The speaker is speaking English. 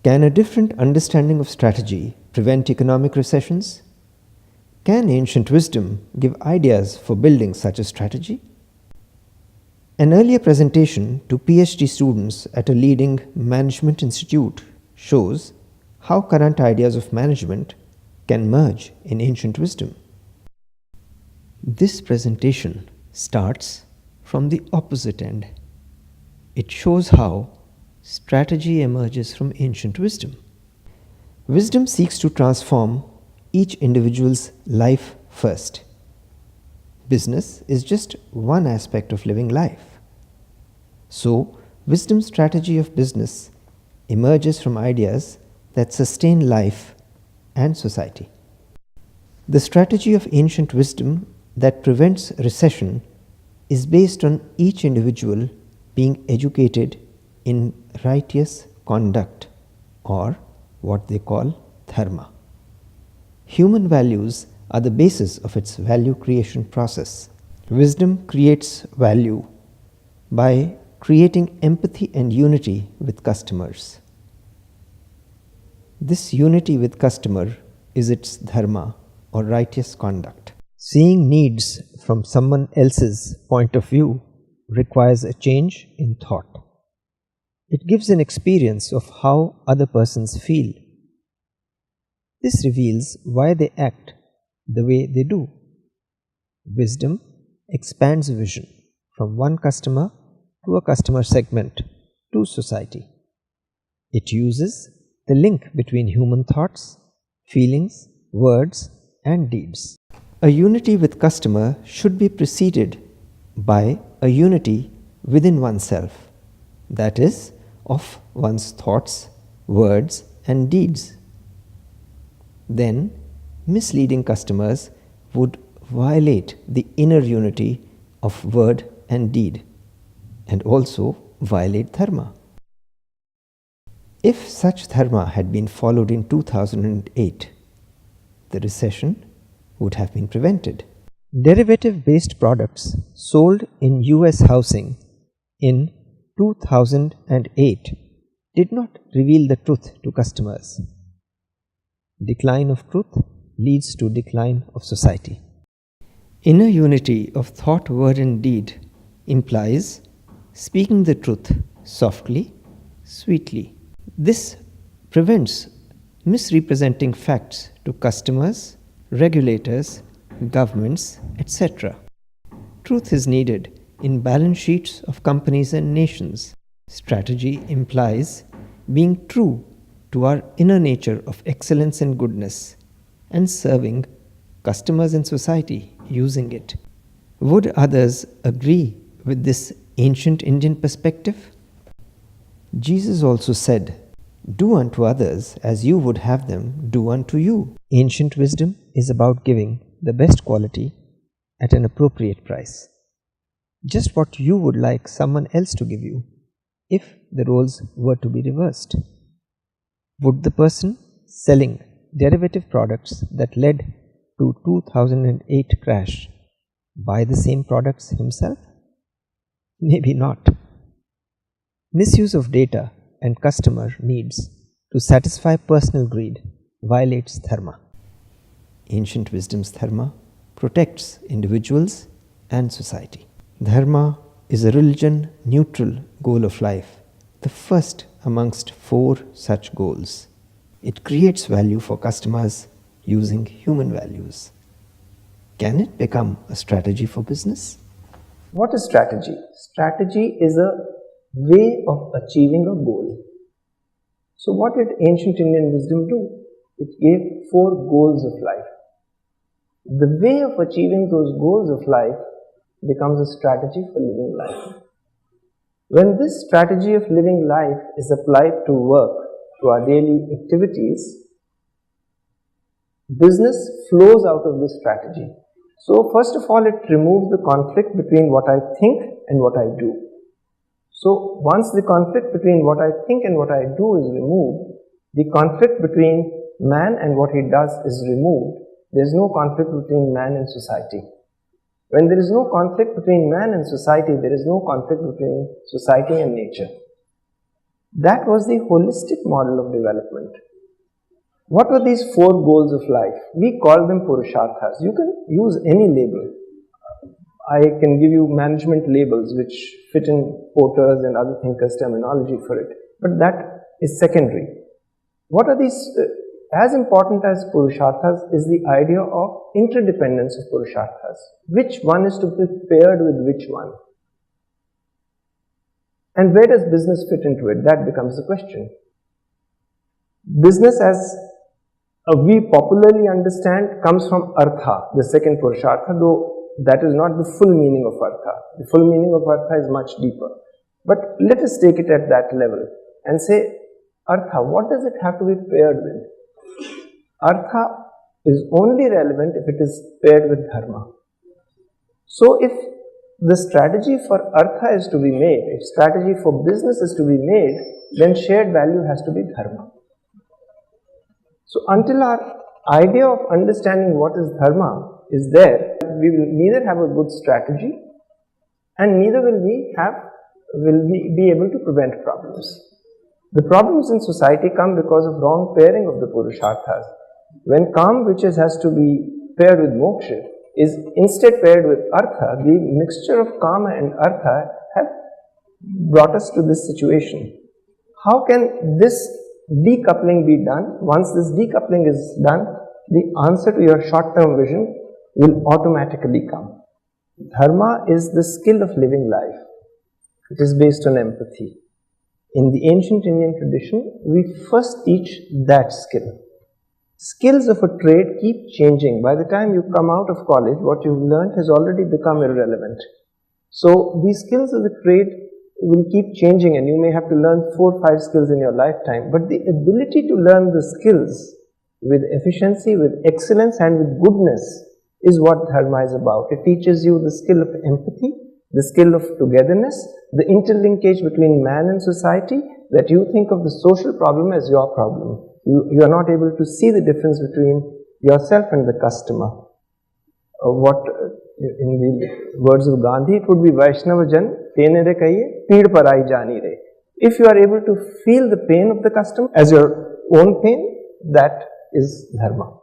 Can a different understanding of strategy prevent economic recessions? Can ancient wisdom give ideas for building such a strategy? An earlier presentation to PhD students at a leading management institute shows how current ideas of management can merge in ancient wisdom. This presentation starts from the opposite end. It shows how strategy emerges from ancient wisdom. Wisdom seeks to transform each individual's life first. Business is just one aspect of living life. So, wisdom's strategy of business emerges from ideas that sustain life and society. The strategy of ancient wisdom that prevents recession is based on each individual being educated in righteous conduct, or what they call dharma. Human values are the basis of its value creation process. Wisdom creates value by creating empathy and unity with customers. This unity with customer is its dharma or righteous conduct. Seeing needs from someone else's point of view requires a change in thought. It gives an experience of how other persons feel. This reveals why they act the way they do. Wisdom expands vision from one customer to a customer segment to society. It uses the link between human thoughts, feelings, words, and deeds. A unity with customer should be preceded by a unity within oneself, that is, of one's thoughts, words, and deeds. Then, misleading customers would violate the inner unity of word and deed, and also violate dharma. If such dharma had been followed in 2008, the recession would have been prevented. Derivative-based products sold in US housing in 2008 did not reveal the truth to customers. Decline of truth leads to decline of society. Inner unity of thought, word, and deed implies speaking the truth softly, sweetly. This prevents misrepresenting facts to customers, regulators, governments, etc. Truth is needed in balance sheets of companies and nations. Strategy implies being true to our inner nature of excellence and goodness and serving customers and society using it. Would others agree with this ancient Indian perspective? Jesus also said, "Do unto others as you would have them do unto you." Ancient wisdom is about giving the best quality at an appropriate price. Just what you would like someone else to give you if the roles were to be reversed. Would the person selling derivative products that led to 2008 crash buy the same products himself? Maybe not. Misuse of data and customer needs to satisfy personal greed violates dharma. Ancient wisdom's dharma protects individuals and society. Dharma is a religion-neutral goal of life, the first amongst 4 such goals. It creates value for customers using human values. Can it become a strategy for business? What is strategy? Strategy is a way of achieving a goal. So what did ancient Indian wisdom do? It gave 4 goals of life. The way of achieving those goals of life becomes a strategy for living life. When this strategy of living life is applied to work, to our daily activities, business flows out of this strategy. So first of all, it removes the conflict between what I think and what I do. So once the conflict between what I think and what I do is removed, the conflict between man and what he does is removed. There is no conflict between man and society. When there is no conflict between man and society, there is no conflict between society and nature. That was the holistic model of development. What were these 4 goals of life? We call them Purusharthas. You can use any label. I can give you management labels which fit in Porter's and other thinkers' terminology for it, but that is secondary. What are these? As important as Purusharthas is the idea of interdependence of Purusharthas. Which one is to be paired with which one? And where does business fit into it? That becomes the question. Business, as we popularly understand, comes from Artha, the second Purushartha, though that is not the full meaning of Artha. The full meaning of Artha is much deeper. But let us take it at that level and say, Artha, what does it have to be paired with? Artha is only relevant if it is paired with Dharma. So if the strategy for Artha is to be made, if strategy for business is to be made, then shared value has to be Dharma. So until our idea of understanding what is Dharma is there, we will neither have a good strategy and neither will we be able to prevent problems. The problems in society come because of wrong pairing of the Purusharthas. When Kam, which has to be paired with Moksha, is instead paired with Artha, the mixture of Kama and Artha have brought us to this situation. How can this decoupling be done? Once this decoupling is done, the answer to your short-term vision will automatically come. Dharma is the skill of living life. It is based on empathy. In the ancient Indian tradition, we first teach that skill. Skills of a trade keep changing. By the time you come out of college, what you've learned has already become irrelevant. So these skills of the trade will keep changing and you may have to learn 4 or 5 skills in your lifetime. But the ability to learn the skills with efficiency, with excellence and with goodness is what Dharma is about. It teaches you the skill of empathy, the skill of togetherness, the interlinkage between man and society, that you think of the social problem as your problem. You are not able to see the difference between yourself and the customer. What in the words of Gandhi, it would be Vaishnava Jan, tene re kahiye, peed parai jani re. If you are able to feel the pain of the customer as your own pain, that is Dharma.